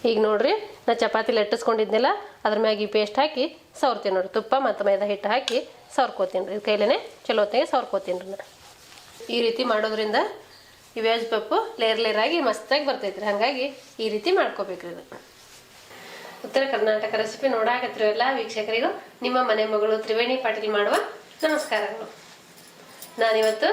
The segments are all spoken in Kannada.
ಈಗ ನೋಡ್ರಿ ನಾ ಚಪಾತಿ ಲಟ್ಟಿಸ್ಕೊಂಡಿದ್ನೆಲ್ಲ ಅದ್ರ ಮ್ಯಾಗ ಈ ಪೇಸ್ಟ್ ಹಾಕಿ ಸವರ್ತೀನಿ ನೋಡ್ರಿ. ತುಪ್ಪ ಮತ್ತು ಮೈದಾ ಹಿಟ್ಟು ಹಾಕಿ ಸವರ್ಕೋತೀನಿ ರೀ. ಕೈಲೇ ಚಲೋ ಹೊತ್ತಿಗೆ ಸವರ್ಕೋತೀನಿ ರೀ. ನಾನು ಈ ರೀತಿ ಮಾಡೋದ್ರಿಂದ ಈ ವೆಜ್ ಪಪ್ಪು ಲೇಯರ್ ಆಗಿ ಮಸ್ತಾಗಿ ಬರ್ತೈತ್ರಿ. ಹಾಗಾಗಿ ಈ ರೀತಿ ಮಾಡ್ಕೋಬೇಕ್ರಿ. ಇದು ಉತ್ತರ ಕರ್ನಾಟಕ ರೆಸಿಪಿ ನೋಡಾಕತ್ತಿರೋ ಎಲ್ಲ ವೀಕ್ಷಕರಿಗೂ ನಿಮ್ಮ ಮನೆ ಮಗಳು ತ್ರಿವೇಣಿ ಪಾಟೀಲ್ ಮಾಡುವ ನಮಸ್ಕಾರಗಳು. ನಾನಿವತ್ತು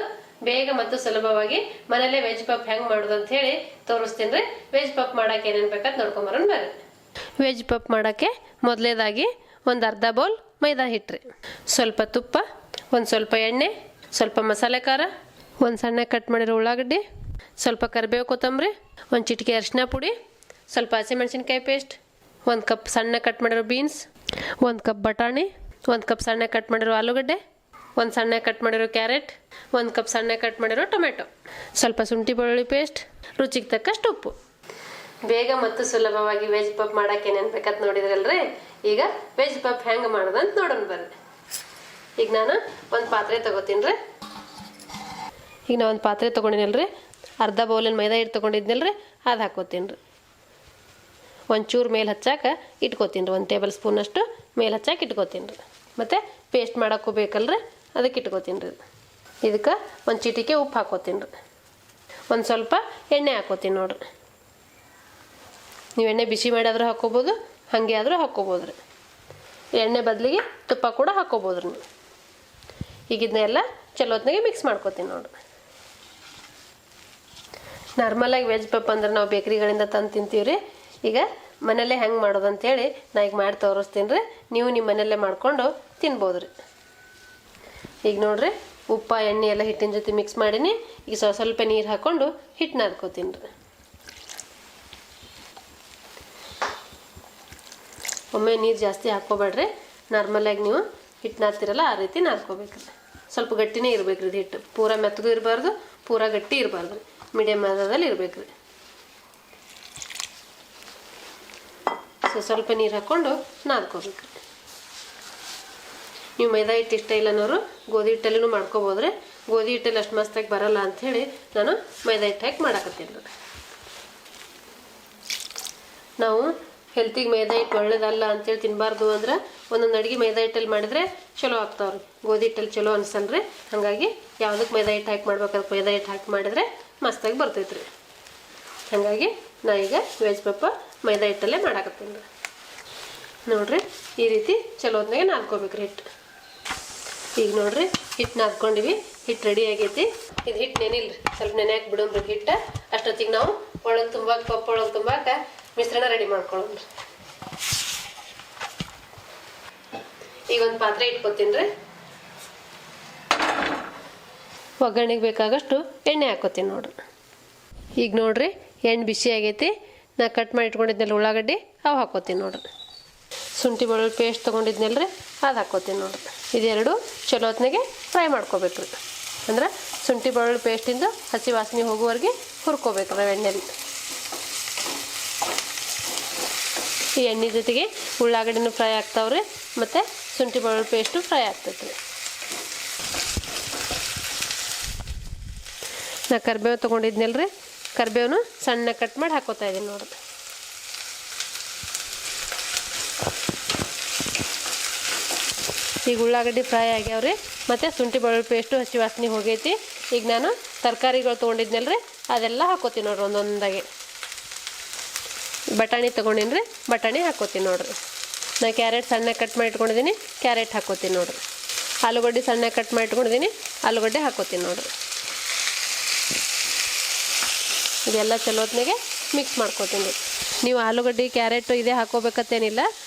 ಬೇಗ ಮತ್ತು ಸುಲಭವಾಗಿ ಮನೇಲೆ ವೆಜ್ ಪಪ್ ಹೆಂಗೆ ಮಾಡೋದು ಅಂತ ಹೇಳಿ ತೋರಿಸ್ತೀನಿ ರೀ. ವೆಜ್ ಪಪ್ ಮಾಡೋಕೆ ಏನೇನು ಬೇಕಂತ ನೋಡ್ಕೊಂಬರೋಣ ಬರ್ರಿ. ವೆಜ್ ಪಪ್ ಮಾಡೋಕ್ಕೆ ಮೊದಲೇದಾಗಿ ಒಂದು ಅರ್ಧ ಬೌಲ್ ಮೈದಾ ಹಿಟ್ಟು ರೀ, ಸ್ವಲ್ಪ ತುಪ್ಪ, ಒಂದು ಸ್ವಲ್ಪ ಎಣ್ಣೆ, ಸ್ವಲ್ಪ ಮಸಾಲೆ ಖಾರ, ಒಂದು ಸಣ್ಣ ಕಟ್ ಮಾಡಿರೋ ಉಳ್ಳಾಗಡ್ಡಿ, ಸ್ವಲ್ಪ ಕರಿಬೇವು ಕೊತ್ತಂಬರಿ, ಒಂದು ಚಿಟಿಕೆ ಅರಿಶಿನ ಪುಡಿ, ಸ್ವಲ್ಪ ಹಸಿಮೆಣಸಿನ್ಕಾಯಿ ಪೇಸ್ಟ್, ಒಂದು ಕಪ್ ಸಣ್ಣ ಕಟ್ ಮಾಡಿರೋ ಬೀನ್ಸ್, ಒಂದು ಕಪ್ ಬಟಾಣಿ, ಒಂದು ಕಪ್ ಸಣ್ಣ ಕಟ್ ಮಾಡಿರೋ ಆಲೂಗಡ್ಡೆ, ಒಂದು ಸಣ್ಣ ಕಟ್ ಮಾಡಿರೋ ಕ್ಯಾರೆಟ್, ಒಂದು ಕಪ್ ಸಣ್ಣ ಕಟ್ ಮಾಡಿರೋ ಟೊಮೆಟೊ, ಸ್ವಲ್ಪ ಶುಂಠಿ ಬೆಳ್ಳುಳ್ಳಿ ಪೇಸ್ಟ್, ರುಚಿಗೆ ತಕ್ಕಷ್ಟು ಉಪ್ಪು. ಬೇಗ ಮತ್ತು ಸುಲಭವಾಗಿ ವೆಜ್ ಪಪ್ ಮಾಡೋಕೆ ಏನೇನು ಬೇಕಂತ ನೋಡಿದ್ರಲ್ರಿ. ಈಗ ವೆಜ್ ಪಪ್ ಹೆಂಗೆ ಮಾಡೋದಂತ ನೋಡೋಣ ಬರ್ರಿ. ಈಗ ನಾನು ಒಂದು ಪಾತ್ರೆ ತೊಗೋತೀನಿ ರೀ. ಈಗ ನಾನು ಒಂದು ಪಾತ್ರೆ ತೊಗೊಂಡಿನಲ್ರಿ, ಅರ್ಧ ಬೌಲಿನ ಮೈದಾ ಹಿಟ್ಟು ತೊಗೊಂಡಿದ್ನಲ್ರಿ, ಅದು ಹಾಕೋತೀನಿ ರೀ. ಒಂಚೂರು ಮೇಲೆ ಹಚ್ಚಾಕ ಇಟ್ಕೋತೀನಿ ರೀ. 1 ಟೇಬಲ್ ಸ್ಪೂನಷ್ಟು ಮೇಲೆ ಹಚ್ಚಾಕ ಇಟ್ಕೋತೀನಿ ರೀ. ಮತ್ತು ಪೇಸ್ಟ್ ಮಾಡೋಕ್ಕೂ ಬೇಕಲ್ರಿ, ಅದಕ್ಕೆ ಇಟ್ಕೋತೀನಿ ರೀ. ಇದಕ್ಕೆ ಒಂದು ಚಿಟಿಕೆ ಉಪ್ಪು ಹಾಕೋತೀನಿ ರೀ. ಒಂದು ಸ್ವಲ್ಪ ಎಣ್ಣೆ ಹಾಕೋತೀನಿ ನೋಡ್ರಿ. ನೀವು ಎಣ್ಣೆ ಬಿಸಿ ಮಾಡಿಯಾದರೂ ಹಾಕ್ಕೋಬೋದು, ಹಾಗೆ ಆದರೂ ಹಾಕ್ಕೋಬೋದು ರೀ. ಎಣ್ಣೆ ಬದಲಿಗೆ ತುಪ್ಪ ಕೂಡ ಹಾಕ್ಕೋಬೋದು ರೀ ನೀವು. ಈಗ ಇದನ್ನೆಲ್ಲ ಚಲೋ ಹೊತ್ತಿನಾಗೆ ಮಿಕ್ಸ್ ಮಾಡ್ಕೋತೀನಿ ನೋಡ್ರಿ. ನಾರ್ಮಲಾಗಿ ವೆಜ್ ಪಪ್ ಅಂದ್ರೆ ನಾವು ಬೇಕ್ರಿಗಳಿಂದ ತಂದು ತಿಂತೀವಿ ರೀ. ಈಗ ಮನೆಯಲ್ಲೇ ಹೆಂಗೆ ಮಾಡೋದು ಅಂತೇಳಿ ನಾ ಈಗ ಮಾಡಿ ತೋರಿಸ್ತೀನಿ ರೀ. ನೀವು ನಿಮ್ಮ ಮನೆಯಲ್ಲೇ ಮಾಡಿಕೊಂಡು ತಿನ್ಬೋದು ರೀ. ಈಗ ನೋಡಿರಿ, ಉಪ್ಪ ಎಣ್ಣೆ ಎಲ್ಲ ಹಿಟ್ಟಿನ ಜೊತೆ ಮಿಕ್ಸ್ ಮಾಡೀನಿ. ಈಗ ಸ್ವಲ್ಪ ನೀರು ಹಾಕ್ಕೊಂಡು ಹಿಟ್ಟು ನಾದ್ಕೋತೀನಿ ರೀ. ಒಮ್ಮೆ ನೀರು ಜಾಸ್ತಿ ಹಾಕ್ಕೋಬೇಡ್ರಿ. ನಾರ್ಮಲಾಗಿ ನೀವು ಹಿಟ್ಟು ನಾದ್ತಿರಲ್ಲ ಆ ರೀತಿ ನಾದ್ಕೋಬೇಕ್ರಿ. ಸ್ವಲ್ಪ ಗಟ್ಟಿನೇ ಇರಬೇಕ್ರಿ ಇದು ಹಿಟ್ಟು. ಪೂರ ಮೆತ್ತಗೂ ಇರಬಾರ್ದು, ಪೂರ ಗಟ್ಟಿ ಇರಬಾರ್ದು ರೀ. ಮೀಡಿಯಮ್ ಆದಲ್ಲಿ ಇರಬೇಕ್ರಿ. ಸ್ವಲ್ಪ ನೀರು ಹಾಕ್ಕೊಂಡು ನಾದ್ಕೋಬೇಕ್ರಿ. ನೀವು ಮೈದಾ ಹಿಟ್ಟು ಇಷ್ಟ ಇಲ್ಲ ಅನ್ನೋರು ಗೋಧಿ ಹಿಟ್ಟಲ್ಲೂ ಮಾಡ್ಕೋಬೋದ್ರಿ. ಗೋಧಿ ಹಿಟ್ಟಲ್ಲಿ ಅಷ್ಟು ಮಸ್ತಾಗಿ ಬರಲ್ಲ ಅಂಥೇಳಿ ನಾನು ಮೈದಾ ಹಿಟ್ಟು ಹಾಕಿ ಮಾಡಾಕತ್ತೀನಿ ರೀ. ನಾವು ಹೆಲ್ತಿಗೆ ಮೈದಾ ಹಿಟ್ಟು ಒಳ್ಳೇದಲ್ಲ ಅಂತೇಳಿ ತಿನ್ನಬಾರ್ದು ಅಂದ್ರೆ ಒಂದೊಂದು ಅಡುಗೆ ಮೈದಾ ಹಿಟ್ಟಲ್ಲಿ ಮಾಡಿದರೆ ಚಲೋ ಆಗ್ತಾವ್ರಿ. ಗೋಧಿ ಹಿಟ್ಟಲ್ಲಿ ಚಲೋ ಅನ್ಸಲ್ರಿ. ಹಾಗಾಗಿ ಯಾವುದಕ್ಕೆ ಮೈದಾ ಹಿಟ್ಟು ಹಾಕಿ ಮಾಡ್ಬೇಕಾದ್ರೆ ಮೈದಾ ಹಿಟ್ಟು ಹಾಕಿ ಮಾಡಿದರೆ ಮಸ್ತಾಗಿ ಬರ್ತೈತೆ ರೀ. ಹಾಗಾಗಿ ನಾ ಈಗ ವೆಜ್ ಪಪ್ಪ ಮೈದಾ ಹಿಟ್ಟಲ್ಲೇ ಮಾಡಾಕತ್ತೀನಿ ರೀ. ನೋಡಿರಿ, ಈ ರೀತಿ ಚಲೋ ಹೊತ್ನಾಗೆ ನಾದ್ಕೋಬೇಕ್ರಿ ಹಿಟ್ಟು. ಈಗ ನೋಡಿರಿ, ಹಿಟ್ಟು ನಾದ್ಕೊಂಡಿವಿ. ಹಿಟ್ಟು ರೆಡಿ ಆಗೈತಿ. ಇದು ಹಿಟ್ಟು ನೆನಿಲ್ರಿ, ಸ್ವಲ್ಪ ನೆನೆಯಾಕೆ ಬಿಡೋಮ್ರಿ ಹಿಟ್ಟು. ಅಷ್ಟೊತ್ತಿಗೆ ನಾವು ಒಳಗೆ ತುಂಬಾಕ ಪಪ್ಪ ಒಳಗೆ ತುಂಬಾಕ ಮಿಶ್ರಣ ರೆಡಿ ಮಾಡ್ಕೊಳ್ಳೋಣ್ರಿ. ಈಗ ಒಂದು ಪಾತ್ರೆ ಇಟ್ಕೊತೀನಿ ರೀ. ಒಗ್ಗರಣೆಗೆ ಬೇಕಾಗಷ್ಟು ಎಣ್ಣೆ ಹಾಕೋತೀನಿ ನೋಡ್ರಿ. ಈಗ ನೋಡಿರಿ, ಎಣ್ಣೆ ಬಿಸಿ ಆಗೈತಿ. ನಾ ಕಟ್ ಮಾಡಿ ಇಟ್ಕೊಂಡಿದ್ನಲ್ಲ ಉಳ್ಳಾಗಡ್ಡಿ, ಅವು ಹಾಕೋತೀನಿ ನೋಡ್ರಿ. ಶುಂಠಿ ಬೆಳ್ಳುಳ್ಳಿ ಪೇಸ್ಟ್ ತೊಗೊಂಡಿದ್ನಲ್ರಿ, ಅದು ಹಾಕೋತೀನಿ ನೋಡ್ರಿ. ಇದೆರಡು ಚಲೋ ಹೊತ್ನಾಗೆ ಫ್ರೈ ಮಾಡ್ಕೋಬೇಕ್ರಿ. ಅಂದ್ರೆ ಶುಂಠಿ ಬೆಳ್ಳುಳ್ಳಿ ಪೇಸ್ಟಿಂದ ಹಸಿ ವಾಸನೆ ಹೋಗುವವರೆಗೆ ಹುರ್ಕೋಬೇಕ್ರಿ ಎಣ್ಣೆಲಿ. ಈ ಎಣ್ಣೆ ಜೊತೆಗೆ ಉಳ್ಳಾಗಡ್ಡಿನೂ ಫ್ರೈ ಆಗ್ತಾವ್ರಿ, ಮತ್ತು ಶುಂಠಿ ಬೆಳ್ಳುಳ್ಳಿ ಪೇಸ್ಟು ಫ್ರೈ ಆಗ್ತೈತೆ ರೀ. ನಾ ಕರಿಬೇವು ತೊಗೊಂಡಿದ್ನಲ್ರಿ, ಕರಿಬೇವನು ಸಣ್ಣ ಕಟ್ ಮಾಡಿ ಹಾಕೋತಾ ಇದ್ದೀನಿ ನೋಡ್ರಿ. ಈಗ ಉಳ್ಳಾಗಡ್ಡಿ ಫ್ರೈ ಆಗ್ಯಾವ್ರಿ, ಮತ್ತು ಶುಂಠಿ ಬೆಳ್ಳುಳ್ಳಿ ಪೇಸ್ಟು ಹಸಿ ವಾಸನೆ ಹೋಗೈತಿ. ಈಗ ನಾನು ತರಕಾರಿಗಳು ತೊಗೊಂಡಿದ್ನಲ್ರಿ, ಅದೆಲ್ಲ ಹಾಕೋತೀನಿ ನೋಡ್ರಿ ಒಂದೊಂದಾಗೆ. ಬಟಾಣಿ ತೊಗೊಂಡಿನಿ ರೀ, ಬಟಾಣಿ ಹಾಕೋತೀನಿ ನೋಡ್ರಿ. ನಾ ಕ್ಯಾರೆಟ್ ಸಣ್ಣ ಕಟ್ ಮಾಡಿ ಇಟ್ಕೊಂಡಿದ್ದೀನಿ, ಕ್ಯಾರೆಟ್ ಹಾಕೋತೀನಿ ನೋಡ್ರಿ. ಆಲೂಗಡ್ಡೆ ಸಣ್ಣ ಕಟ್ ಮಾಡಿ ಇಟ್ಕೊಂಡಿದ್ದೀನಿ, ಆಲೂಗಡ್ಡೆ ಹಾಕೋತೀನಿ ನೋಡ್ರಿ. ಇದೆಲ್ಲ ಚಲೋ ಹೊತ್ನಾಗೆ ಮಿಕ್ಸ್ ಮಾಡ್ಕೋತೀನಿ ರೀ. ನೀವು ಆಲೂಗಡ್ಡೆ ಕ್ಯಾರೆಟು ಇದೇ ಹಾಕೋಬೇಕತ್ತೇನಿಲ್ಲ.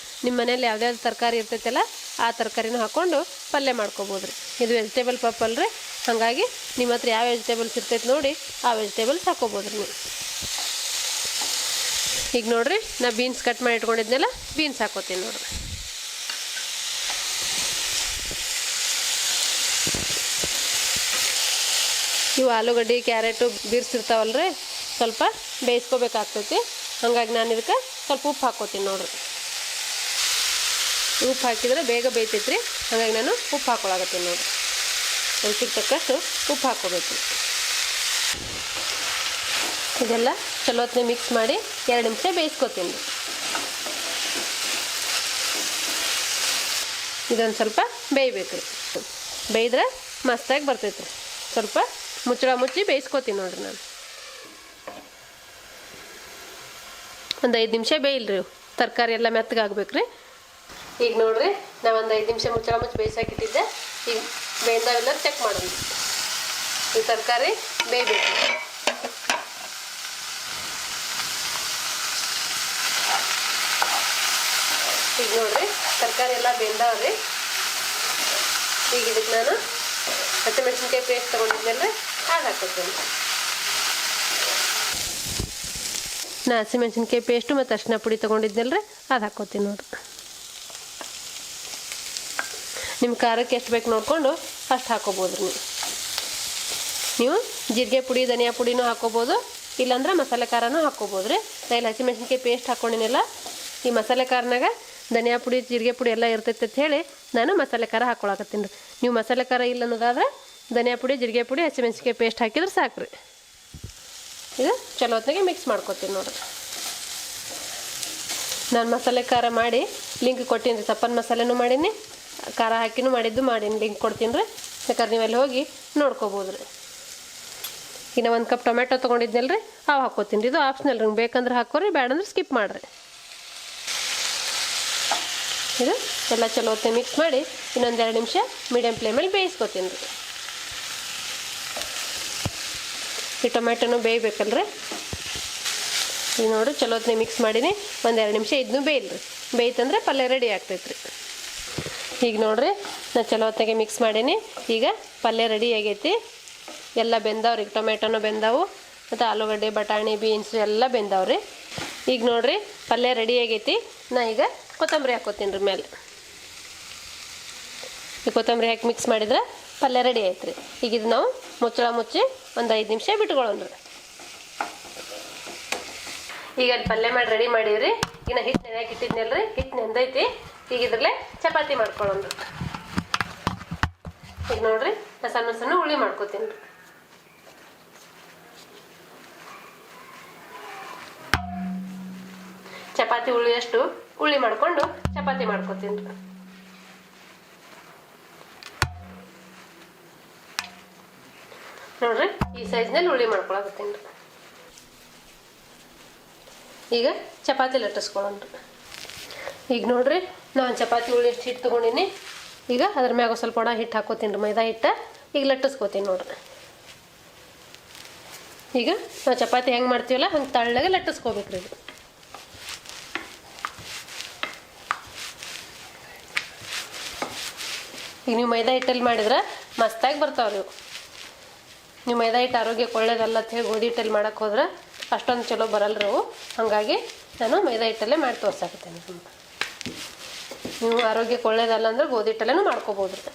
ನಿಮ್ಮ ಮನೇಲಿ ಯಾವ್ದಾವ್ದು ತರಕಾರಿ ಇರ್ತೈತಲ್ಲ ಆ ತರಕಾರಿನೂ ಹಾಕ್ಕೊಂಡು ಪಲ್ಯ ಮಾಡ್ಕೋಬೋದು ರೀ. ಇದು ವೆಜಿಟೇಬಲ್ ಪಪ್ ಅಲ್ರಿ. ಹಾಗಾಗಿ ನಿಮ್ಮ ಹತ್ರ ಯಾವ ವೆಜಿಟೇಬಲ್ಸ್ ಇರ್ತೈತೆ ನೋಡಿ ಆ ವೆಜಿಟೇಬಲ್ಸ್ ಹಾಕೋಬೋದು ರೀ ನೀವು. ಈಗ ನೋಡಿರಿ, ನಾ ಬೀನ್ಸ್ ಕಟ್ ಮಾಡಿ ಇಟ್ಕೊಂಡಿದ್ನೆಲ್ಲ ಬೀನ್ಸ್ ಹಾಕೋತೀನಿ ನೋಡ್ರಿ. ಇವು ಆಲೂಗಡ್ಡೆ ಕ್ಯಾರೆಟು ಬೀರ್ಸಿರ್ತಾವಲ್ರಿ, ಸ್ವಲ್ಪ ಬೇಯಿಸ್ಕೋಬೇಕಾಗ್ತೈತಿ. ಹಾಗಾಗಿ ನಾನು ಇದಕ್ಕೆ ಸ್ವಲ್ಪ ಉಪ್ಪು ಹಾಕೋತೀನಿ ನೋಡ್ರಿ. ಉಪ್ಪು ಹಾಕಿದರೆ ಬೇಗ ಬೇಯ್ತೈತ್ರಿ. ಹಾಗಾಗಿ ನಾನು ಉಪ್ಪು ಹಾಕೊಳಕತ್ತೀನಿ ನೋಡ್ರಿ. ರುಚಿಗೆ ತಕ್ಕಷ್ಟು ಉಪ್ಪು ಹಾಕ್ಕೋಬೇಕು. ಇದೆಲ್ಲ ಚಲೋ ಹೊತ್ತಿಗೆ ಮಿಕ್ಸ್ ಮಾಡಿ 2 ನಿಮಿಷ ಬೇಯಿಸ್ಕೊತೀನಿ ರೀ. ಇದೊಂದು ಸ್ವಲ್ಪ ಬೇಯಬೇಕು ರೀ. ಬೇಯಿದ್ರೆ ಮಸ್ತಾಗಿ ಬರ್ತೈತೆ ರೀ. ಸ್ವಲ್ಪ ಮುಚ್ಚಳ ಮುಚ್ಚಿ ಬೇಯಿಸ್ಕೊತೀನಿ ನೋಡಿರಿ ನಾನು. ಒಂದು 5 ನಿಮಿಷ ಬೇಯಿಲ್ರಿ, ತರಕಾರಿ ಎಲ್ಲ ಮೆತ್ತಗಾಗ್ಬೇಕು ರೀ. ಈಗ ನೋಡಿರಿ ನಾವು ಒಂದು 5 ನಿಮಿಷ ಮುಚ್ಚಳ ಮುಚ್ಚಿ ಬೇಯಿಸಾಕಿಟ್ಟಿದ್ದೆ. ಈಗ ಬೇಯ್ದಾವೆಲ್ಲ ಚೆಕ್ ಮಾಡೋಣ. ಈ ತರಕಾರಿ ಬೇಯಬೇಕು. ಈಗ ನೋಡಿರಿ ತರಕಾರಿ ಎಲ್ಲ ಬೆಂದಾವ್ರಿ. ಈಗ ಇದಕ್ಕೆ ನಾನು ಹಸಿಮೆಣಸಿನ್ಕಾಯಿ ಪೇಸ್ಟ್ ತೊಗೊಂಡಿದ್ಮೇಲೆ ಅದು ಹಾಕೋತೀನಿ. ನಾ ಹಸಿಮೆಣಸಿನ್ಕಾಯಿ ಪೇಸ್ಟು ಮತ್ತು ಅರಿಶಿನ ಪುಡಿ ತೊಗೊಂಡಿದ್ನಲ್ರಿ ಅದು ಹಾಕೋತೀನಿ ನೋಡಿರಿ. ನಿಮ್ಮ ಖಾರಕ್ಕೆ ಎಷ್ಟು ಬೇಕು ನೋಡಿಕೊಂಡು ಅಷ್ಟು ಹಾಕೋಬೋದು ರೀ. ನೀವು ಜೀರಿಗೆ ಪುಡಿ ಧನಿಯಾ ಪುಡಿನೂ ಹಾಕೋಬೋದು, ಇಲ್ಲಾಂದ್ರೆ ಮಸಾಲೆ ಖಾರನೂ ಹಾಕೋಬೋದು ರೀ. ಇಲ್ಲಿ ಹಸಿಮೆಣಸಿನ್ಕಾಯಿ ಪೇಸ್ಟ್ ಹಾಕ್ಕೊಂಡಿನಿಲ್ಲ. ಈ ಮಸಾಲೆ ಖಾರನಾಗ ಧನಿಯಾ ಪುಡಿ ಜೀರಿಗೆ ಪುಡಿ ಎಲ್ಲ ಇರ್ತೈತೆ ಅಂತ ಹೇಳಿ ನಾನು ಮಸಾಲೆ ಖಾರ ಹಾಕ್ಕೊಳಕತ್ತೀನಿ ರೀ. ನೀವು ಮಸಾಲೆ ಖಾರ ಇಲ್ಲ ಅನ್ನೋದಾದ್ರೆ ಧನಿಯಾ ಪುಡಿ ಜೀರಿಗೆ ಪುಡಿ ಹಸಿಮೆಣಸಿನ್ಕಾಯಿ ಪೇಸ್ಟ್ ಹಾಕಿದ್ರೆ ಸಾಕು ರೀ. ಇದು ಚಲೋ ಹೊತ್ತಿಗೆ ಮಿಕ್ಸ್ ಮಾಡ್ಕೊತೀನಿ ನೋಡಿರಿ. ನಾನು ಮಸಾಲೆ ಖಾರ ಮಾಡಿ ಲಿಂಕ್ ಕೊಟ್ಟೀನಿ ರೀ. ಸಪ್ಪನ್ ಮಸಾಲೆನೂ ಮಾಡೀನಿ, ಖಾರ ಹಾಕಿನೂ ಮಾಡೀನಿ. ಲಿಂಕ್ ಕೊಡ್ತೀನಿ ರೀ, ಬೇಕಾದ್ರೆ ನೀವೆಲ್ಲ ಹೋಗಿ ನೋಡ್ಕೋಬೋದು ರೀ. ಇನ್ನು 1 ಕಪ್ ಟೊಮೆಟೊ ತೊಗೊಂಡಿದ್ನಲ್ಲ ರೀ, ಅವು ಹಾಕ್ಕೋತೀನಿ ರೀ. ಇದು ಆಪ್ಷನಲ್ ರೀ, ಬೇಕಂದ್ರೆ ಹಾಕೋರಿ, ಬೇಡಂದ್ರೆ ಸ್ಕಿಪ್ ಮಾಡಿರಿ. ಇದು ಎಲ್ಲ ಚಲೋ ಹೊತ್ತಿಗೆ ಮಿಕ್ಸ್ ಮಾಡಿ ಇನ್ನೊಂದು 2 ನಿಮಿಷ ಮೀಡಿಯಮ್ ಫ್ಲೇಮಲ್ಲಿ ಬೇಯಿಸ್ಕೊತೀನಿ ರೀ. ಈ ಟೊಮೆಟೊನೂ ಬೇಯಬೇಕಲ್ರಿ. ಈಗ ನೋಡಿರಿ ಚಲೋ ಹೊತ್ತಿಗೆ ಮಿಕ್ಸ್ ಮಾಡೀನಿ. ಒಂದು 2 ನಿಮಿಷ ಇದನ್ನೂ ಬೇಯಿಲ್ರಿ. ಬೇಯ್ತಂದ್ರೆ ಪಲ್ಯ ರೆಡಿ ಆಗ್ತೈತೆ ರೀ. ಈಗ ನೋಡಿರಿ ನಾನು ಚಲೋ ಹೊತ್ತಿಗೆ ಮಿಕ್ಸ್ ಮಾಡೀನಿ. ಈಗ ಪಲ್ಯ ರೆಡಿ ಆಗೈತಿ. ಎಲ್ಲ ಬೆಂದವ್ರಿ. ಟೊಮೆಟೊನೂ ಬೆಂದವು ಮತ್ತು ಆಲೂಗಡ್ಡೆ ಬಟಾಣಿ ಬೀನ್ಸ್ ಎಲ್ಲ ಬೆಂದವ್ರಿ. ಈಗ ನೋಡಿರಿ ಪಲ್ಯ ರೆಡಿ ಆಗೈತಿ. ನಾ ಈಗ ಕೊತ್ತಂಬರಿ ಹಾಕೋತೀನಿ ರೀ ಮೇಲೆ. ಈ ಕೊತ್ತಂಬರಿ ಹಾಕಿ ಮಿಕ್ಸ್ ಮಾಡಿದ್ರೆ ಪಲ್ಯ ರೆಡಿ ಆಯ್ತು ರೀ. ಈಗ ಇದು ನಾವು ಮುಚ್ಚಳ ಮುಚ್ಚಿ ಒಂದು 5 ನಿಮಿಷ ಬಿಟ್ಕೊಳ್ಳೋಣ ರೀ. ಈಗ ಅಲ್ಲಿ ಪಲ್ಯ ಮಾಡಿ ರೆಡಿ ಮಾಡೀವ್ರಿ. ಈಗ ನಾ ಹಿಟ್ಟು ನೆನೆಯಾಗಿ ಇಟ್ಟಿದ್ನಲ್ರಿ, ಹಿಟ್ಟು ನೆಂದೈತಿ. ಈಗ ಇದ್ರಲ್ಲೇ ಚಪಾತಿ ಮಾಡ್ಕೊಳ್ಳೋಣ ರೀ. ಈಗ ನೋಡಿರಿ ನಾ ಸಣ್ಣ ಸಣ್ಣ ಉಳ್ಳಿ ಮಾಡ್ಕೋತೀನಿ ರೀ. ಚಪಾತಿ ಉಳ್ಳಿಯಷ್ಟು ಉಳ್ಳಿ ಮಾಡಿಕೊಂಡು ಚಪಾತಿ ಮಾಡ್ಕೋತೀನಿ ರೀ. ನೋಡ್ರಿ ಈ ಸೈಜ್ನಲ್ಲಿ ಉಳ್ಳಿ ಮಾಡ್ಕೊಳಕತ್ತೀನಿ ರೀ. ಈಗ ಚಪಾತಿ ಲಟ್ಟಿಸ್ಕೊಳ್ಳೋಣ ರೀ. ಈಗ ನೋಡ್ರಿ ನಾನು ಚಪಾತಿ ಉಳ್ಳಿ ಎಷ್ಟು ಹಿಟ್ಟು ತೊಗೊಂಡಿನಿ. ಈಗ ಅದ್ರ ಮ್ಯಾಗ ಸ್ವಲ್ಪ ಒಣ ಹಿಟ್ಟು ಹಾಕೋತೀನಿ ರೀ, ಮೈದಾ ಹಿಟ್ಟು. ಈಗ ಲಟ್ಟಿಸ್ಕೋತೀನಿ ನೋಡ್ರಿ. ಈಗ ನಾವು ಚಪಾತಿ ಹೆಂಗೆ ಮಾಡ್ತೀವಲ್ಲ ಹಂಗೆ ತಳ್ಳಗೆ ಲಟ್ಟಿಸ್ಕೋಬೇಕ್ರಿ. ಇದು ಈಗ ನೀವು ಮೈದಾ ಹಿಟ್ಟಲ್ಲಿ ಮಾಡಿದ್ರೆ ಮಸ್ತಾಗಿ ಬರ್ತಾವೆ. ನೀವು ಮೈದಾ ಹಿಟ್ಟು ಆರೋಗ್ಯಕ್ಕೆ ಒಳ್ಳೇದಲ್ಲ ಅಂತ ಹೇಳಿ ಗೋಧಿ ಹಿಟ್ಟಲ್ಲಿ ಮಾಡೋಕ್ಕೆ ಹೋದ್ರೆ ಅಷ್ಟೊಂದು ಚಲೋ ಬರಲ್ರಿ ಅವು. ಹಾಗಾಗಿ ನಾನು ಮೈದಾ ಹಿಟ್ಟಲ್ಲೇ ಮಾಡಿ ತೋರ್ಸಾಕತ್ತೇನೆ. ನೀವು ಆರೋಗ್ಯಕ್ಕೆ ಒಳ್ಳೇದಲ್ಲ ಅಂದ್ರೆ ಗೋಧಿ ಹಿಟ್ಟಲ್ಲೇ ಮಾಡ್ಕೋಬೋದು ರೀ.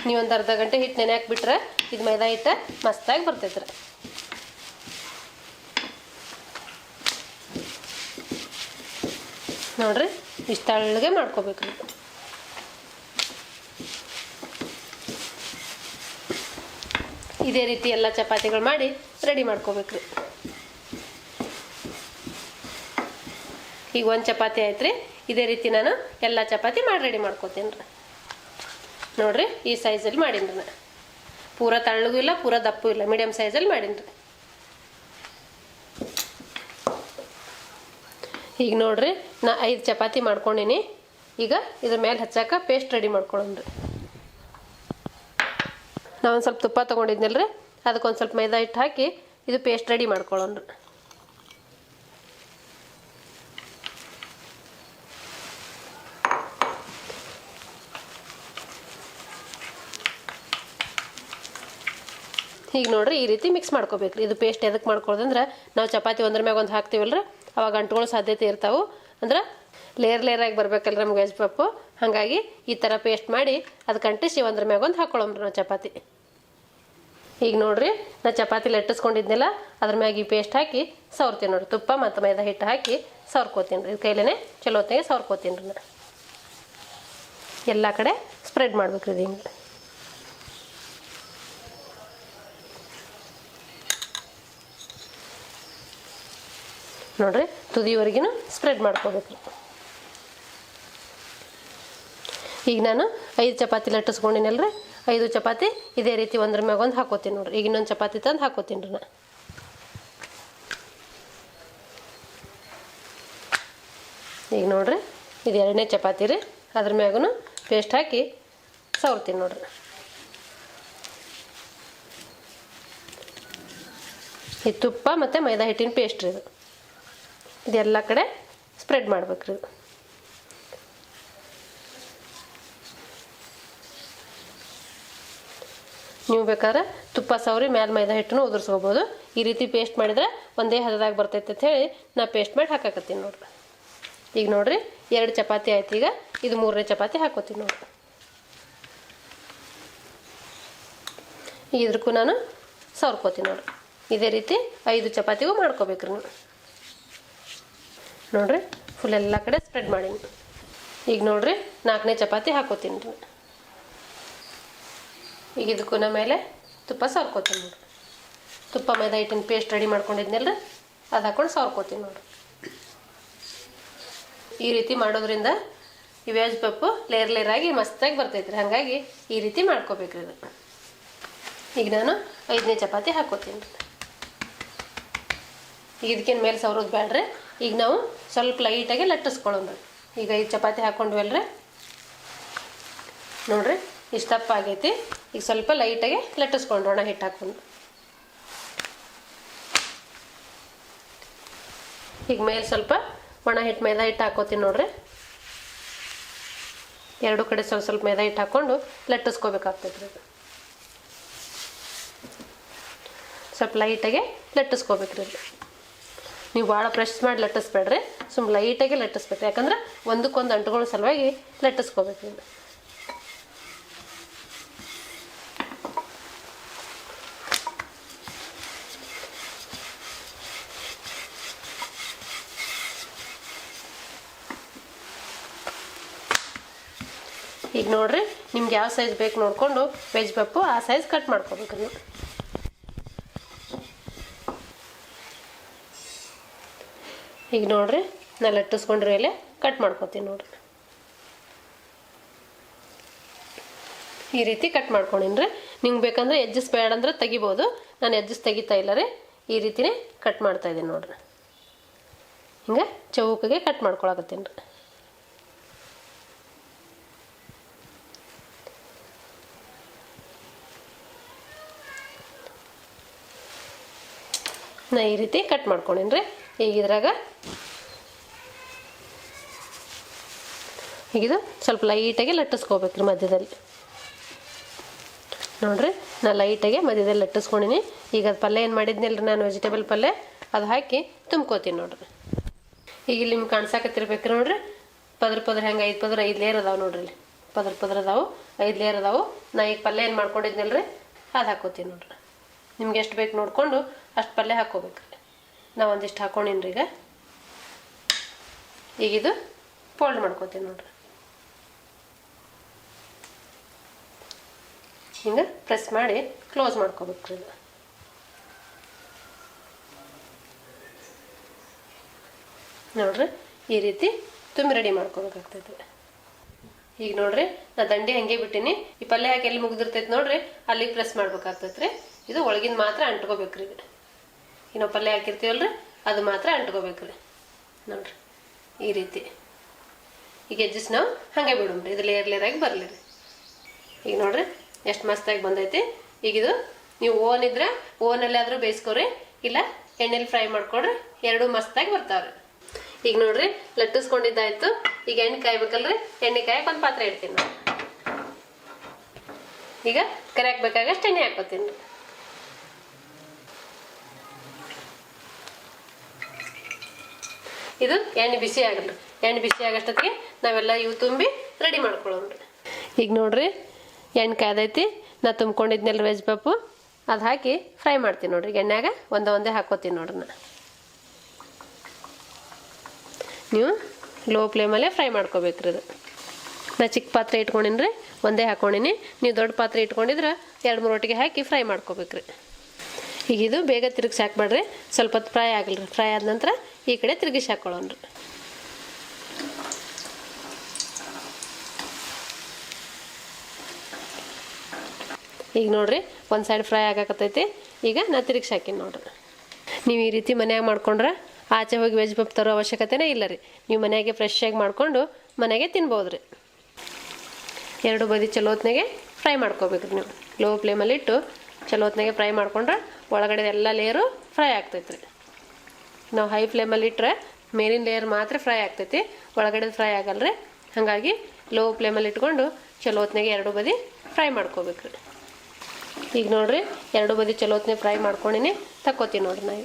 ನೀವು ಒಂದು ಅರ್ಧ ಗಂಟೆ ಹಿಟ್ಟು ನೆನೆ ಹಾಕ್ಬಿಟ್ರೆ ಇದು ಮೈದಾ ಹಿಟ್ಟು ಮಸ್ತಾಗಿ ಬರ್ತೈತೆ ರೀ. ನೋಡಿರಿ ಇಷ್ಟು ತಳ್ಳಗೆ ಮಾಡ್ಕೋಬೇಕ್ರಿ. ಇದೇ ರೀತಿ ಎಲ್ಲ ಚಪಾತಿಗಳು ಮಾಡಿ ರೆಡಿ ಮಾಡ್ಕೋಬೇಕ್ರಿ. ಈಗ ಒಂದು ಚಪಾತಿ ಆಯ್ತು ರೀ. ಇದೇ ರೀತಿ ನಾನು ಎಲ್ಲ ಚಪಾತಿ ಮಾಡಿ ರೆಡಿ ಮಾಡ್ಕೋತೀನಿ ರೀ. ನೋಡಿರಿ ಈ ಸೈಜಲ್ಲಿ ಮಾಡೀನಿ ರೀ. ನಾನು ಪೂರ ತಳ್ಳಗೂ ಇಲ್ಲ ಪೂರ ದಪ್ಪು ಇಲ್ಲ, ಮೀಡಿಯಮ್ ಸೈಜಲ್ಲಿ ಮಾಡೀನಿ ರೀ. ಈಗ ನೋಡಿರಿ ನಾ 5 ಚಪಾತಿ ಮಾಡ್ಕೊಂಡೀನಿ. ಈಗ ಇದ್ರ ಮೇಲೆ ಹಚ್ಚಾಕ ಪೇಸ್ಟ್ ರೆಡಿ ಮಾಡ್ಕೊಳ್ಳೋಣ ರೀ. ನಾವೊಂದು ಸ್ವಲ್ಪ ತುಪ್ಪ ತೊಗೊಂಡಿದ್ನಲ್ರಿ, ಅದಕ್ಕೊಂದು ಸ್ವಲ್ಪ ಮೈದಾ ಹಿಟ್ಟು ಹಾಕಿ ಇದು ಪೇಸ್ಟ್ ರೆಡಿ ಮಾಡ್ಕೊಳ್ಳೋಣ ರೀ. ಈಗ ನೋಡಿರಿ ಈ ರೀತಿ ಮಿಕ್ಸ್ ಮಾಡ್ಕೋಬೇಕ್ರಿ. ಇದು ಪೇಸ್ಟ್ ಎದಕ್ಕೆ ಮಾಡ್ಕೊಳ್ಳೋದಂದ್ರೆ ನಾವು ಚಪಾತಿ ಒಂದ್ರ ಮ್ಯಾಗ ಒಂದು ಹಾಕ್ತೀವಲ್ರಿ, ಅವಾಗ ಅಂಟ್ಕೊಳ್ಳೋ ಸಾಧ್ಯತೆ ಇರ್ತಾವೆ. ಅಂದ್ರೆ ಲೇಯರ್ ಆಗಿ ಬರ್ಬೇಕಲ್ರಿ ನಮ್ಗೆ ವೆಜ್ ಪಪ್ಪು. ಹಾಗಾಗಿ ಈ ಥರ ಪೇಸ್ಟ್ ಮಾಡಿ ಅದಕ್ಕೆ ಅಂಟಿಸಿ ಒಂದ್ರ ಮ್ಯಾಗ ಒಂದು ಹಾಕ್ಕೊಳ್ಳೋಮ್ರಿ ನಾವು ಚಪಾತಿ. ಈಗ ನೋಡಿರಿ ನಾ ಚಪಾತಿ ಲಟ್ಟಿಸ್ಕೊಂಡಿದ್ನೆಲ್ಲ ಅದ್ರ ಮ್ಯಾಗ ಈ ಪೇಸ್ಟ್ ಹಾಕಿ ಸವರ್ತೀನಿ ನೋಡಿರಿ. ತುಪ್ಪ ಮತ್ತು ಮೈದಾ ಹಿಟ್ಟು ಹಾಕಿ ಸವರ್ಕೋತೀನಿ ರೀ. ಇದು ಕೈಲೇ ಚಲೋ ಹೊತ್ತಿಗೆ ಸವರ್ಕೋತೀನಿ ರೀ. ನಾನು ಎಲ್ಲ ಕಡೆ ಸ್ಪ್ರೆಡ್ ಮಾಡ್ಬೇಕ್ರಿ ಇದು ಹಿಂಗೆ. ನೋಡಿರಿ ತುದಿವರೆಗೂ ಸ್ಪ್ರೆಡ್ ಮಾಡ್ಕೋಬೇಕು. ಈಗ ನಾನು 5 ಚಪಾತಿ ಲಟ್ಟಿಸ್ಕೊಂಡಿನಲ್ರಿ, 5 ಚಪಾತಿ ಇದೇ ರೀತಿ ಒಂದ್ರ ಮ್ಯಾಗ ಒಂದು ಹಾಕೋತೀನಿ ನೋಡಿರಿ. ಈಗ ಇನ್ನೊಂದು ಚಪಾತಿ ತಂದು ಹಾಕೋತೀನಿ ರೀ ನಾನು. ಈಗ ನೋಡಿರಿ ಇದು 2ನೇ ಚಪಾತಿ ರೀ, ಅದ್ರ ಮ್ಯಾಗೂ ಪೇಸ್ಟ್ ಹಾಕಿ ಸವರ್ತೀನಿ ನೋಡಿರಿ. ಈ ತುಪ್ಪ ಮತ್ತು ಮೈದಾ ಹಿಟ್ಟಿನ ಪೇಸ್ಟ್ ರೀ ಇದೆಲ್ಲ ಕಡೆ ಸ್ಪ್ರೆಡ್ ಮಾಡ್ಬೇಕು ರೀ. ನೀವು ಬೇಕಾದ್ರೆ ತುಪ್ಪ ಸವರಿ ಮ್ಯಾಲೆ ಮೈದಾ ಹಿಟ್ಟನ್ನು ಉದುರಿಸ್ಕೋಬೋದು. ಈ ರೀತಿ ಪೇಸ್ಟ್ ಮಾಡಿದ್ರೆ ಒಂದೇ ಹದದಾಗ ಬರ್ತೈತೆ ಅಂತ ಹೇಳಿ ನಾ ಪೇಸ್ಟ್ ಮಾಡಿ ಹಾಕಾಕತ್ತೀನಿ ನೋಡಿರಿ. ಈಗ ನೋಡಿರಿ 2 ಚಪಾತಿ ಆಯ್ತು. ಈಗ ಇದು 3ನೇ ಚಪಾತಿ ಹಾಕೋತೀನಿ ನೋಡಿರಿ. ಈಗ ಇದ್ರಕ್ಕೂ ನಾನು ಸವರ್ಕೋತೀನಿ ನೋಡಿರಿ. ಇದೇ ರೀತಿ 5 ಚಪಾತಿಗೂ ಮಾಡ್ಕೋಬೇಕ್ರಿ ನೀವು. ನೋಡಿರಿ ಫುಲ್ ಎಲ್ಲ ಕಡೆ ಸ್ಪ್ರೆಡ್ ಮಾಡೀನಿ. ಈಗ ನೋಡಿರಿ 4ನೇ ಚಪಾತಿ ಹಾಕೋತೀನಿ ರೀ. ಈಗ ಇದಕ್ಕೂ ಮೇಲೆ ತುಪ್ಪ ಸವರ್ಕೋತೀನಿ ನೋಡಿರಿ. ತುಪ್ಪ ಮೈದಾ ಹಿಟ್ಟಿನ ಪೇಸ್ಟ್ ರೆಡಿ ಮಾಡ್ಕೊಂಡಿದ್ನಲ್ರಿ, ಅದು ಹಾಕೊಂಡು ಸವರ್ಕೋತೀನಿ ನೋಡಿರಿ. ಈ ರೀತಿ ಮಾಡೋದ್ರಿಂದ ಈ ವೆಜ್ ಪಪ್ಪು ಲೇಯರ್ ಆಗಿ ಮಸ್ತಾಗಿ ಬರ್ತೈತ್ರಿ. ಹಾಗಾಗಿ ಈ ರೀತಿ ಮಾಡ್ಕೋಬೇಕ್ರಿ ಇದು. ಈಗ ನಾನು 5ನೇ ಚಪಾತಿ ಹಾಕೋತೀನಿ ರೀ. ಈಗ ಇದಕ್ಕೇನು ಮೇಲೆ ಸವರೋದು ಬೇಡ್ರಿ. ಈಗ ನಾವು ಸ್ವಲ್ಪ ಲೈಟಾಗಿ ಲಟ್ಟಿಸ್ಕೊಳ್ಳೋಣ. ಈಗ 5 ಚಪಾತಿ ಹಾಕೊಂಡ್ವಲ್ರಿ, ನೋಡಿರಿ ಇಷ್ಟಪ್ಪ ಆಗೈತಿ. ಈಗ ಸ್ವಲ್ಪ ಲೈಟಾಗಿ ಲಟ್ಟಿಸ್ಕೊಂಡ್ರೋಣ ಹಿಟ್ಟು ಹಾಕೊಂಡು. ಈಗ ಮೇಲೆ ಸ್ವಲ್ಪ ಒಣ ಹಿಟ್ಟು ಮೈದಾ ಹಿಟ್ಟು ಹಾಕೋತೀನಿ ನೋಡಿರಿ. 2 ಕಡೆ ಸ್ವಲ್ಪ ಸ್ವಲ್ಪ ಮೈದಾ ಹಿಟ್ಟು ಹಾಕ್ಕೊಂಡು ಲಟ್ಟಿಸ್ಕೋಬೇಕಾಗ್ತೈತ್ರಿ. ಸ್ವಲ್ಪ ಲೈಟಾಗಿ ಲಟ್ಟಿಸ್ಕೋಬೇಕ್ರಿ. ನೀವು ಭಾಳ ಪ್ರೆಸ್ ಮಾಡಿ ಲಟ್ಟಿಸ್ಬೇಡ್ರಿ, ಸುಮ್ಮನೆ ಲೈಟಾಗಿ ಲಟ್ಟಿಸ್ಬೇಕು. ಯಾಕಂದ್ರೆ ಒಂದಕ್ಕೊಂದು ಅಂಟುಗಳ ಸಲುವಾಗಿ ಲಟ್ಟಿಸ್ಕೋಬೇಕು. ಈಗ ನೋಡಿರಿ ನಿಮ್ಗೆ ಯಾವ ಸೈಜ್ ಬೇಕು ನೋಡಿಕೊಂಡು ವೆಜ್ ಪಪ್ಪು ಆ ಸೈಜ್ ಕಟ್ ಮಾಡ್ಕೋಬೇಕು ನೀವು. ಈಗ ನೋಡಿರಿ ನಾನು ಲಟ್ಟಿಸ್ಕೊಂಡ್ರೆ ಮೇಲೆ ಕಟ್ ಮಾಡ್ಕೊತೀನಿ ನೋಡಿರಿ. ಈ ರೀತಿ ಕಟ್ ಮಾಡ್ಕೊಂಡಿನ್ರಿ. ನಿಮ್ಗೆ ಬೇಕಂದ್ರೆ ಎಜ್ಜಸ್ ಬೇಡ ಅಂದ್ರೆ ತೆಗಿಬೋದು. ನಾನು ಎಜ್ಜಸ್ ತೆಗಿತಾ ಇಲ್ಲ ರೀ, ಈ ರೀತಿನೇ ಕಟ್ ಮಾಡ್ತಾ ಇದ್ದೀನಿ ನೋಡಿರಿ. ಹಿಂಗೆ ಚೌಕಿಗೆ ಕಟ್ ಮಾಡ್ಕೊಳಕತ್ತೀನಿ ರೀ. ನಾ ಈ ರೀತಿ ಕಟ್ ಮಾಡ್ಕೊಂಡಿನ್ರಿ. ಈಗ ಇದ್ರಾಗ ಈಗಿದು ಸ್ವಲ್ಪ ಲೈಟಾಗಿ ಲಟ್ಟಿಸ್ಕೋಬೇಕ್ರಿ ಮಧ್ಯದಲ್ಲಿ. ನೋಡಿರಿ ನಾನು ಲೈಟಾಗಿ ಮಧ್ಯದಲ್ಲಿ ಲಟ್ಟಿಸ್ಕೊಂಡಿನಿ. ಈಗ ಅದು ಪಲ್ಯ ಏನು ಮಾಡಿದ್ನಲ್ರಿ ನಾನು ವೆಜಿಟೇಬಲ್ ಪಲ್ಯ, ಅದು ಹಾಕಿ ತುಂಬ್ಕೋತೀನಿ ನೋಡಿರಿ. ಈಗ ಇಲ್ಲಿ ನಿಮ್ಗೆ ಕಾಣ್ಸಾಕತ್ತಿರ್ಬೇಕ್ರಿ ನೋಡಿರಿ. ಪದ್ರ ಹೆಂಗೆ 5 ಪದ್ರ 5 ಲೇಯರ್ ಅದಾವೆ ನೋಡ್ರಿ. ಇಲ್ಲಿ ಪದ್ರ ಅದಾವೆ 5 ಲೇಯರ್ ಅದಾವೆ. ನಾ ಈಗ ಪಲ್ಯ ಏನು ಮಾಡ್ಕೊಂಡಿದ್ನಲ್ರಿ ಅದು ಹಾಕೋತೀನಿ ನೋಡ್ರಿ. ನಿಮ್ಗೆ ಎಷ್ಟು ಬೇಕು ನೋಡಿಕೊಂಡು ಅಷ್ಟು ಪಲ್ಯ ಹಾಕ್ಕೋಬೇಕ್ರಿ. ನಾವು ಒಂದಿಷ್ಟು ಹಾಕೊಂಡಿನ್ರಿ. ಈಗ ಇದು ಫೋಲ್ಡ್ ಮಾಡ್ಕೋತೀನಿ ನೋಡ್ರಿ. ಹಿಂಗೆ ಪ್ರೆಸ್ ಮಾಡಿ ಕ್ಲೋಸ್ ಮಾಡ್ಕೋಬೇಕ್ರಿ. ಇದು ನೋಡ್ರಿ ಈ ರೀತಿ ತುಂಬಿ ರೆಡಿ ಮಾಡ್ಕೋಬೇಕಾಗ್ತೈತಿ. ಈಗ ನೋಡ್ರಿ ನಾ ದಂಡಿ ಹಂಗೆ ಬಿಟ್ಟಿನಿ. ಈ ಪಲ್ಯ ಹಾಕಿ ಎಲ್ಲಿ ಮುಗಿದಿರ್ತೈತಿ ನೋಡ್ರಿ ಅಲ್ಲಿಗೆ ಪ್ರೆಸ್ ಮಾಡ್ಬೇಕಾಗ್ತೈತ್ರಿ. ಇದು ಒಳಗಿನ ಮಾತ್ರ ಅಂಟ್ಕೋಬೇಕ್ರಿ. ಈಗ ನಾವು ಪಲ್ಯ ಹಾಕಿರ್ತೀವಲ್ರಿ ಅದು ಮಾತ್ರ ಅಂಟ್ಕೋಬೇಕ್ರಿ. ನೋಡ್ರಿ ಈ ರೀತಿ. ಈಗ ಎಜ್ಜಸ್ ನಾವು ಹಾಗೆ ಬಿಡೋಣ್ರಿ, ಇದು ಲೇಯರ್ ಆಗಿ ಬರಲಿ ರೀ. ಈಗ ನೋಡ್ರಿ ಎಷ್ಟು ಮಸ್ತಾಗಿ ಬಂದೈತಿ. ಈಗ ಇದು ನೀವು ಓವನ್ ಇದ್ರೆ ಓವನಲ್ಲಿ ಆದರೂ ಬೇಯಿಸ್ಕೊರಿ, ಇಲ್ಲ ಎಣ್ಣೆಲಿ ಫ್ರೈ ಮಾಡ್ಕೊಡ್ರಿ, ಎರಡೂ ಮಸ್ತಾಗಿ ಬರ್ತಾವ್ರಿ. ಈಗ ನೋಡ್ರಿ ಲಟ್ಟಿಸ್ಕೊಂಡಿದ್ದಾಯ್ತು. ಈಗ ಎಣ್ಣೆ ಕಾಯ್ಬೇಕಲ್ರಿ, ಎಣ್ಣೆ ಕಾಯಕ್ಕೆ ಒಂದು ಪಾತ್ರೆ ಇಡ್ತೀನಿ ನಾನು. ಈಗ ಕರಿಯಾಕ್ ಬೇಕಾಗಷ್ಟು ಎಣ್ಣೆ ಹಾಕೋತೀನಿ. ಇದು ಎಣ್ಣೆ ಬಿಸಿ ಆಗಲ್ರಿ. ಎಣ್ಣೆ ಬಿಸಿ ಆಗಷ್ಟೊತ್ತಿಗೆ ನಾವೆಲ್ಲ ಇವು ತುಂಬಿ ರೆಡಿ ಮಾಡ್ಕೊಳ್ಳೋಣ್ರಿ. ಈಗ ನೋಡ್ರಿ ಎಣ್ಣೆ ಕಾಯ್ದೈತಿ. ನಾ ತುಂಬ್ಕೊಂಡಿದ್ನಲ್ರಿ ವೆಜ್ ಪಪ್ಪು, ಅದು ಹಾಕಿ ಫ್ರೈ ಮಾಡ್ತೀನಿ ನೋಡ್ರಿ. ಎಣ್ಣೆಯಾಗ ಒಂದೇ ಹಾಕೋತೀನಿ ನೋಡ್ರಿ. ನೀವು ಲೋ ಫ್ಲೇಮಲ್ಲೇ ಫ್ರೈ ಮಾಡ್ಕೋಬೇಕ್ರಿ. ಇದು ನಾ ಚಿಕ್ಕ ಪಾತ್ರೆ ಇಟ್ಕೊಂಡಿನಿ, ಒಂದೇ ಹಾಕೊಂಡಿನಿ. ನೀವು ದೊಡ್ಡ ಪಾತ್ರೆ ಇಟ್ಕೊಂಡಿದ್ರೆ 2-3 ಒಟ್ಟಿಗೆ ಹಾಕಿ ಫ್ರೈ ಮಾಡ್ಕೋಬೇಕ್ರಿ. ಈಗ ಇದು ಬೇಗ ತಿರುಗಿಸಿ ಹಾಕ್ಬೇಡ್ರಿ, ಸ್ವಲ್ಪ ಹೊತ್ತು ಫ್ರೈ ಆಗಲ್ರಿ. ಫ್ರೈ ಆದ ನಂತರ ಈ ಕಡೆ ತಿರುಗಿಸಿ ಹಾಕೊಳ್ಳೋಣ್ರಿ. ಈಗ ನೋಡ್ರಿ ಒಂದು ಸೈಡ್ ಫ್ರೈ ಆಗಾಕತ್ತೈತಿ. ಈಗ ನಾ ತಿರುಗಿಸಿ ಹಾಕಿನಿ ನೋಡ್ರಿ. ನೀವು ಈ ರೀತಿ ಮನ್ಯಾಗ ಮಾಡ್ಕೊಂಡ್ರೆ ಆಚೆ ಹೋಗಿ ವೆಜ್ ಪಪ್ ತರೋ ಅವಶ್ಯಕತೆನೇ ಇಲ್ಲ ರೀ. ನೀವು ಮನೆಯಾಗೆ ಫ್ರೆಶ್ ಆಗಿ ಮಾಡಿಕೊಂಡು ಮನೆಗೆ ತಿನ್ಬೋದು ರೀ. ಎರಡು ಬದಿ ಚಲೋ ಹೊತ್ನಾಗೆ ಫ್ರೈ ಮಾಡ್ಕೋಬೇಕು ರೀ. ನೀವು ಲೋ ಫ್ಲೇಮಲ್ಲಿ ಇಟ್ಟು ಚಲೋ ಹೊತ್ನಾಗೆ ಫ್ರೈ ಮಾಡ್ಕೊಂಡ್ರೆ ಒಳಗಡೆ ಎಲ್ಲ ಲೇಯರು ಫ್ರೈ ಆಗ್ತೈತೆ ರೀ. ನಾವು ಹೈ ಫ್ಲೇಮಲ್ಲಿ ಇಟ್ಟರೆ ಮೇಲಿನ ಲೇಯರ್ ಮಾತ್ರ ಫ್ರೈ ಆಗ್ತೈತಿ, ಒಳಗಡೆ ಫ್ರೈ ಆಗಲ್ಲ ರೀ. ಹಾಗಾಗಿ ಲೋ ಫ್ಲೇಮಲ್ಲಿ ಇಟ್ಕೊಂಡು ಚಲೋ ಹೊತ್ನಾಗೆ ಎರಡು ಬದಿ ಫ್ರೈ ಮಾಡ್ಕೋಬೇಕು ರೀ. ಈಗ ನೋಡಿರಿ ಎರಡು ಬದಿ ಚಲೋ ಹೊತ್ನಾಗೆ ಫ್ರೈ ಮಾಡ್ಕೊಂಡಿನಿ, ತಕ್ಕೋತೀನಿ ನೋಡ್ರಿ ನಾ.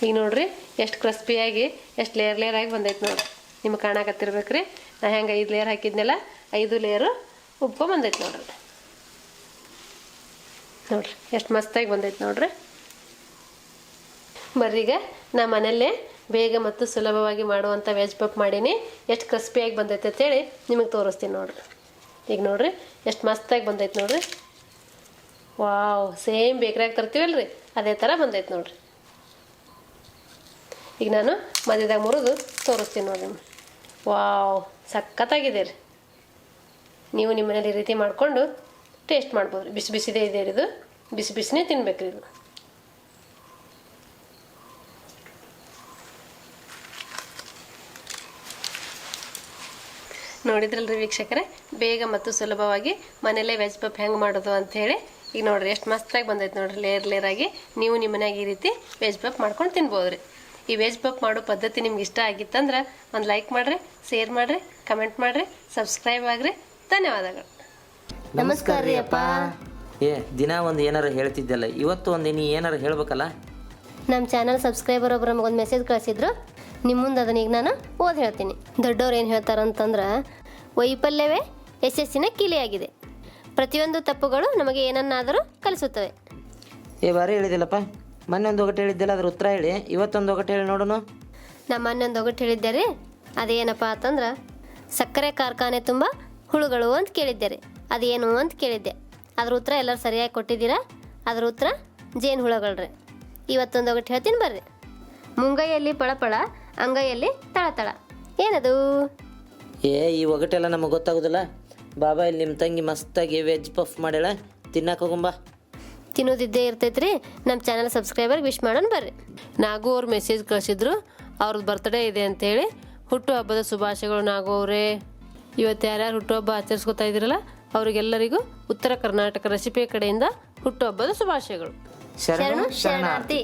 ಈಗ ನೋಡಿರಿ ಎಷ್ಟು ಕ್ರಿಸ್ಪಿಯಾಗಿ ಎಷ್ಟು ಲೇಯರ್ ಆಗಿ ಬಂದೈತೆ ನೋಡಿರಿ. ನಿಮ್ಗೆ ಕಾಣಕತ್ತಿರ್ಬೇಕು ರೀ. ನಾ ಹೆಂಗೆ 5 ಲೇಯರ್ ಹಾಕಿದ್ನೆಲ್ಲ 5 ಲೇಯರು ಬಂದೈತೆ ನೋಡ್ರಿ. ನೋಡ್ರಿ ಎಷ್ಟು ಮಸ್ತಾಗಿ ಬಂದೈತೆ ನೋಡ್ರಿ. ಬರ್ರಿ ಈಗ ನಾ ಮನೆಯಲ್ಲೇ ಬೇಗ ಮತ್ತು ಸುಲಭವಾಗಿ ಮಾಡುವಂಥ ವೆಜ್ ಪಪ್ ಮಾಡೀನಿ. ಎಷ್ಟು ಕ್ರಿಸ್ಪಿಯಾಗಿ ಬಂದೈತೆ ಅಂತೇಳಿ ನಿಮಗೆ ತೋರಿಸ್ತೀನಿ ನೋಡ್ರಿ. ಈಗ ನೋಡ್ರಿ ಎಷ್ಟು ಮಸ್ತಾಗಿ ಬಂದೈತೆ ನೋಡ್ರಿ. ವಾವ್, ಸೇಮ್ ಬೇಕ್ರಿಯಾಗ ತರ್ತೀವಲ್ರಿ ಅದೇ ಥರ ಬಂದೈತೆ ನೋಡ್ರಿ. ಈಗ ನಾನು ಮಧ್ಯದಾಗ ಮುರಿದು ತೋರಿಸ್ತೀನಿ ನೋಡ್ರಿ. ವಾವ್, ಸಖತ್ತಾಗಿದೆ ರೀ. ನೀವು ನಿಮ್ಮ ಮನೇಲಿ ಈ ರೀತಿ ಮಾಡಿಕೊಂಡು ಟೇಸ್ಟ್ ಮಾಡ್ಬೋದು ರೀ. ಬಿಸಿ ಬಿಸಿದೇ ಇದೆ ರೀ, ಇದು ಬಿಸಿ ಬಿಸಿನೇ ತಿನ್ಬೇಕ್ರಿ ಇದು. ನೋಡಿದ್ರಲ್ರಿ ವೀಕ್ಷಕರೇ, ಬೇಗ ಮತ್ತು ಸುಲಭವಾಗಿ ಮನೆಯಲ್ಲೇ ವೆಜ್ ಪಪ್ ಹೆಂಗೆ ಮಾಡೋದು ಅಂಥೇಳಿ. ಈಗ ನೋಡಿರಿ ಎಷ್ಟು ಮಸ್ತಾಗಿ ಬಂದೈತೆ ನೋಡಿರಿ, ಲೇಯರ್ ಆಗಿ. ನೀವು ನಿಮ್ಮ ಮನ್ಯಾಗ ಈ ರೀತಿ ವೆಜ್ ಪಪ್ ಮಾಡ್ಕೊಂಡು ತಿನ್ಬೋದು ರೀ. ಈ ವೆಜ್ ಪಪ್ ಮಾಡೋ ಪದ್ಧತಿ ನಿಮ್ಗೆ ಇಷ್ಟ ಆಗಿತ್ತಂದ್ರೆ ಒಂದು ಲೈಕ್ ಮಾಡಿರಿ, ಶೇರ್ ಮಾಡಿರಿ, ಕಮೆಂಟ್ ಮಾಡಿರಿ, ಸಬ್ಸ್ಕ್ರೈಬ್ ಆಗಿರಿ. ಧನ್ಯವಾದಗಳು. ನಮಸ್ಕಾರ ರೀ ಅಪ್ಪ. ದಿನ ಒಂದು ಏನಾರು ಹೇಳ್ತಿದ್ದಲ್ಲ, ಇವತ್ತು ಒಂದು ನೀ ಏನಾರು ಹೇಳ್ಬೇಕಲ್ಲ. ನಮ್ಮ ಚಾನಲ್ ಸಬ್ಸ್ಕ್ರೈಬರ್ ಒಬ್ರು ನಮಗೊಂದು ಮೆಸೇಜ್ ಕಳಿಸಿದ್ರು. ನಿಮ್ಮ ಮುಂದೆ ಅದನ್ನ ಈಗ ನಾನು ಓದಿ ಹೇಳ್ತೀನಿ. ದೊಡ್ಡವ್ರು ಏನು ಹೇಳ್ತಾರಂತಂದ್ರೆ, ವೈಫಲ್ಯವೇ ಯಶಸ್ಸಿನ ಕೀಲಿಯಾಗಿದೆ. ಪ್ರತಿಯೊಂದು ತಪ್ಪುಗಳು ನಮಗೆ ಏನನ್ನಾದರೂ ಕಲಿಸುತ್ತವೆ. ಬಾರಿ ಹೇಳಿದಿಲ್ಲಪ್ಪ. ಮೊನ್ನೆ ಒಂದು ಒಗಟು ಹೇಳಿದ್ದಿಲ್ಲ, ಅದ್ರ ಉತ್ತರ ಹೇಳಿ. ಇವತ್ತೊಂದು ಒಗಟು ಹೇಳಿ ನೋಡೋಣ. ನಮ್ಮ ಮೊನ್ನೊಂದು ಒಗಟು ಹೇಳಿದ್ದೆ ರೀ. ಅದೇನಪ್ಪ ಅಂತಂದ್ರೆ, ಸಕ್ಕರೆ ಕಾರ್ಖಾನೆ ತುಂಬ ಹುಳುಗಳು ಅಂತ ಕೇಳಿದ್ದೆ ರೀ. ಅದೇನು ಅಂತ ಕೇಳಿದ್ದೆ. ಅದ್ರ ಉತ್ತರ ಎಲ್ಲರೂ ಸರಿಯಾಗಿ ಕೊಟ್ಟಿದ್ದೀರಾ. ಅದ್ರ ಉತ್ತರ ಜೇನು ಹುಳುಗಳು ರೀ. ಇವತ್ತೊಂದು ಒಗಟು ಹೇಳ್ತೀನಿ ಬರ್ರಿ. ಮುಂಗೈಯಲ್ಲಿ ಪಳಪಳ, ಅಂಗೈಯಲ್ಲಿ ತಳತಳ, ಏನದು? ಈ ಒಗಟೆಲ್ಲ ನಮಗೆ ಗೊತ್ತಾಗೋದಿಲ್ಲ. ಬಾಬಾ ಇಲ್ಲಿ ನಿಮ್ಮ ತಂಗಿ ಮಸ್ತಾಗಿ ವೆಜ್ ಪಫ್ ಮಾಡ್ಯಾಳ, ತಿನ್ನಕ್ಕೆ ಹೋಗುಂಬಾ. ತಿನ್ನೋದಿದ್ದೇ ಇರ್ತೈತ್ರಿ. ನಮ್ಮ ಚಾನಲ್ ಸಬ್ಸ್ಕ್ರೈಬರ್ಗೆ ವಿಶ್ ಮಾಡೋಣ ಬರ್ರಿ. ನಾಗು ಅವ್ರು ಮೆಸೇಜ್ ಕಳಿಸಿದ್ರು, ಅವ್ರದ್ದು ಬರ್ತ್ಡೇ ಇದೆ ಅಂತೇಳಿ. ಹುಟ್ಟು ಹಬ್ಬದ ಶುಭಾಶಯಗಳು ನಾಗು ಅವರೇ. ಇವತ್ತು ಯಾರ್ಯಾರು ಹುಟ್ಟುಹಬ್ಬ ಆಚರಿಸ್ಕೊತಾ ಇದ್ದೀರಲ್ಲ ಅವರಿಗೆಲ್ಲರಿಗೂ ಉತ್ತರ ಕರ್ನಾಟಕ ರೆಸಿಪಿ ಕಡೆಯಿಂದ ಹುಟ್ಟುಹಬ್ಬದ ಶುಭಾಶಯಗಳು. ಶರಣು ಶರಣಾರ್ಥಿ.